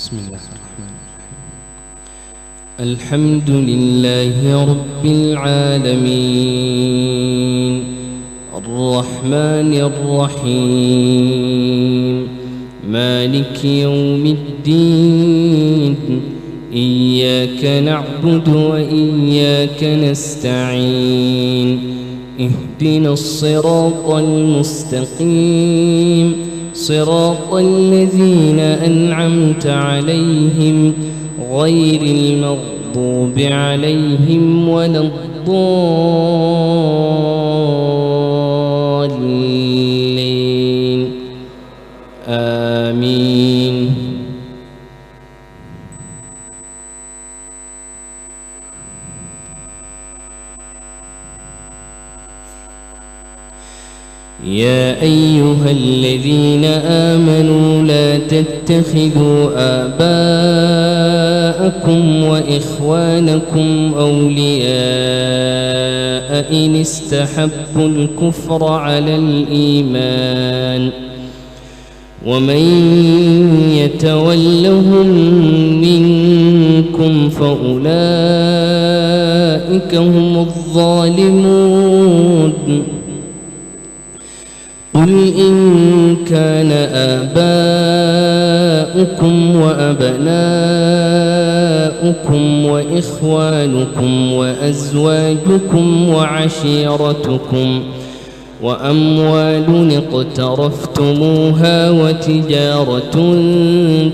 بسم الله الرحمن الرحيم. الحمد لله رب العالمين الرحمن الرحيم مالك يوم الدين إياك نعبد وإياك نستعين اهدنا الصراط المستقيم صراط الذين أنعمت عليهم غير المغضوب عليهم ولا الضالين آمين. يا أيها الذين آمنوا لا تتخذوا آباءكم وإخوانكم أولياء إن استحبوا الكفر على الإيمان ومن يتولهم منكم فأولئك هم الظالمون. قل إن كان آباؤكم وأبناؤكم وإخوانكم وأزواجكم وعشيرتكم وأموال اقترفتموها وتجارة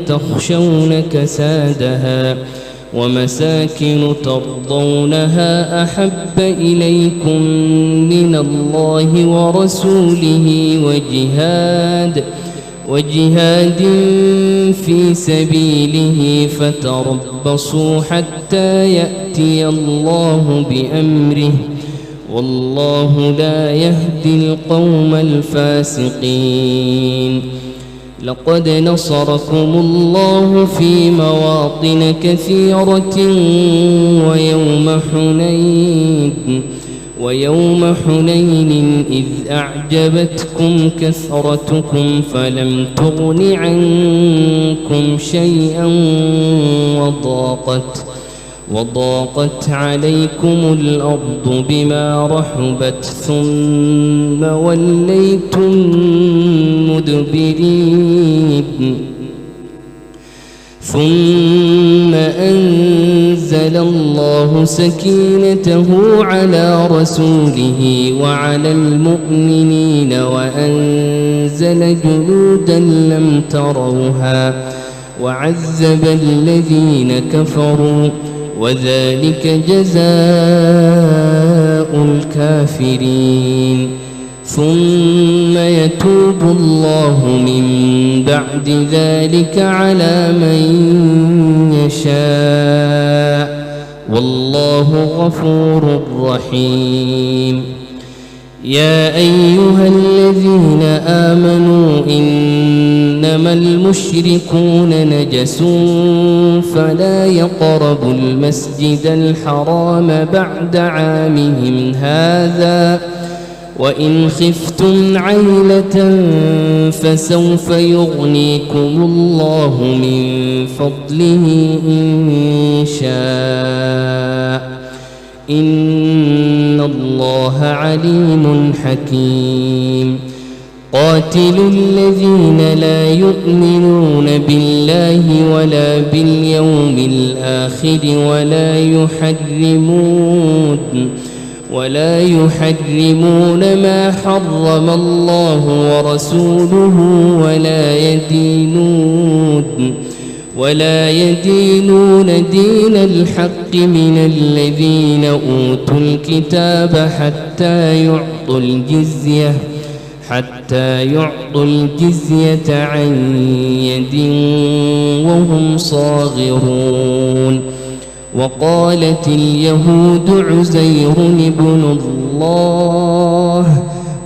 تخشون كسادها ومساكن ترضونها أحب إليكم من الله ورسوله وجهاد في سبيله فتربصوا حتى يأتي الله بأمره والله لا يهدي القوم الفاسقين. لقد نصركم الله في مواطن كثيرة ويوم حنين إذ أعجبتكم كثرتكم فلم تغن عنكم شيئا وضاقت عليكم الأرض بما رحبت ثم وليتم مدبرين. ثم أنزل الله سكينته على رسوله وعلى المؤمنين وأنزل جنودا لم تروها وعذب الذين كفروا وذلك جزاء الكافرين. ثم يتوب الله من بعد ذلك على من يشاء والله غفور رحيم. يا أيها الذين آمنوا إنما المشركون نجس فلا يقربوا المسجد الحرام بعد عامهم هذا وإن خفتم عيلة فسوف يغنيكم الله من فضله إن شاء إن الله عليم حكيم. قاتلوا الذين لا يؤمنون بالله ولا باليوم الآخر ولا يحرمون ما حرم الله ورسوله ولا يدينون دين الحق من الذين أوتوا الكتاب حتى يعطوا الجزية عن يد وهم صاغرون. وقالت اليهود عزير ابن الله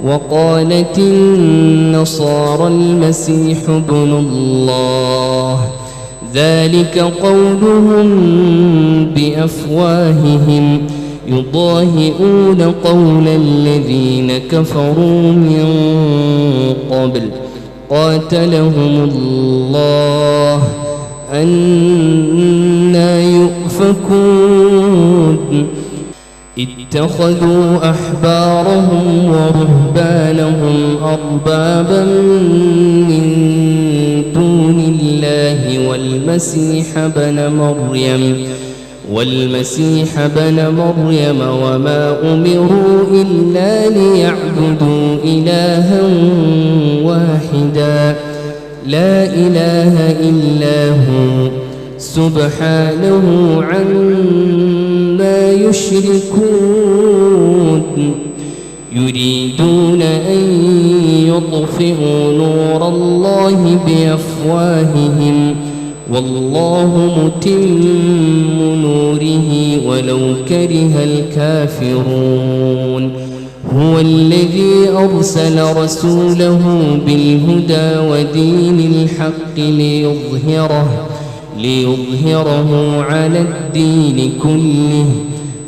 وقالت النصارى المسيح ابن الله ذلك قولهم بأفواههم يضاهئون قول الذين كفروا من قبل قاتلهم الله أنى يؤفكون اتخذوا أحبارهم ورهبانهم أربابا من دون الله والمسيح ابن مريم وما أمروا إلا ليعبدوا إلها واحدا لا إله إلا هو سبحانه عما يشركون يريدون أن يطفئوا نور الله بأفواههم والله متم نوره ولو كره الكافرون هو الذي أرسل رسوله بالهدى ودين الحق ليظهره على الدين كله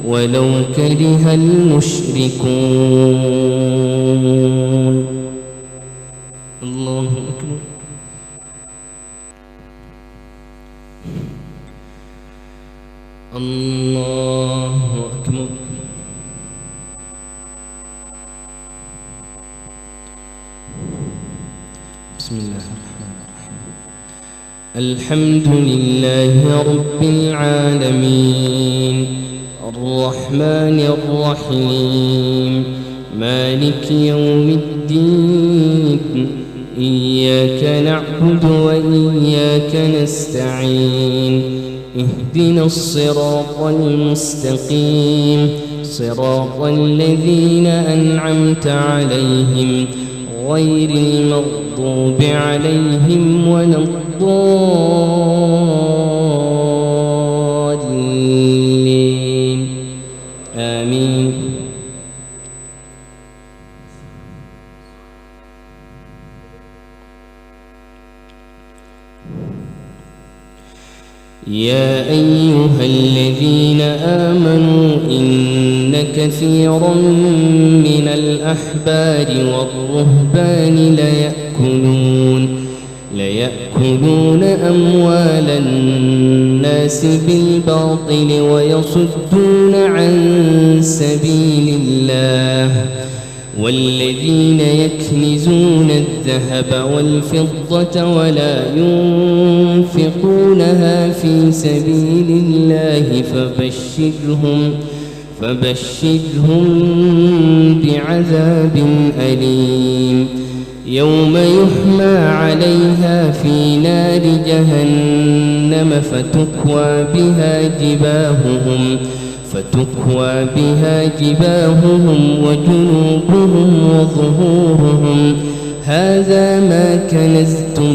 ولو كره المشركون. الله أكبر. الله أكبر. بسم الله الرحمن الرحيم. الحمد لله رب العالمين الرحمن الرحيم مالك يوم الدين إياك نعبد وإياك نستعين اهدنا الصراط المستقيم صراط الذين أنعمت عليهم غير المغضوب عليهم ولا الضالين آمين. يا أيها الذين آمنوا إن كثيرا من الأحبار والرهبان ليأكلون أموال الناس بالباطل ويصدون عن سبيل الله والذين يكنزون الذهب والفضة ولا ينفقونها في سبيل الله فبشرهم بعذاب أليم يوم يحمى عليها في نار جهنم فتكوى بها جباههم وجنوبهم وظهورهم هذا ما كنزتم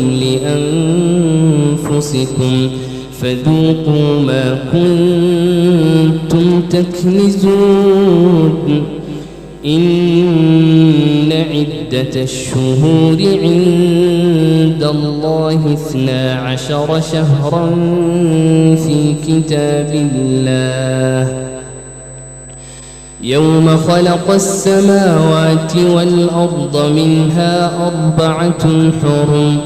لأنفسكم فذوقوا ما كنتم تكنزون إن عدة الشهور عند الله 12 شهرا في كتاب الله يوم خلق السماوات والأرض منها 4 حرم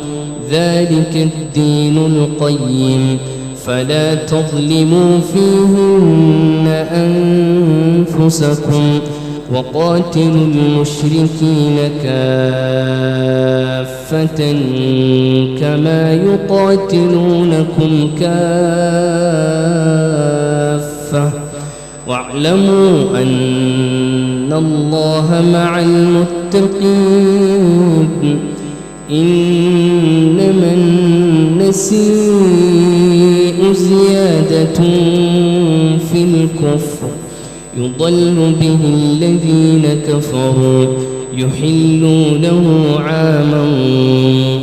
ذلك الدين القيم فلا تظلموا فيهن أنفسكم وقاتلوا المشركين كافة كما يقاتلونكم كافة واعلموا أن الله مع المتقين إنما النسيء زيادة في الكفر يضل به الذين كفروا يحلونه عاما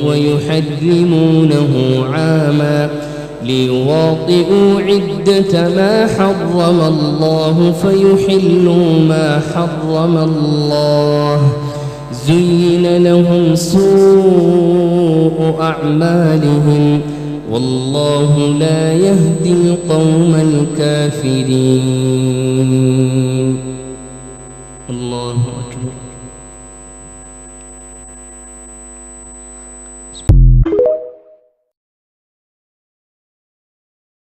ويحرمونه عاما ليواطئوا عدة ما حرم الله فيحلوا ما حرم الله زين لهم سوء أعمالهم والله لا يهدي القوم الكافرين.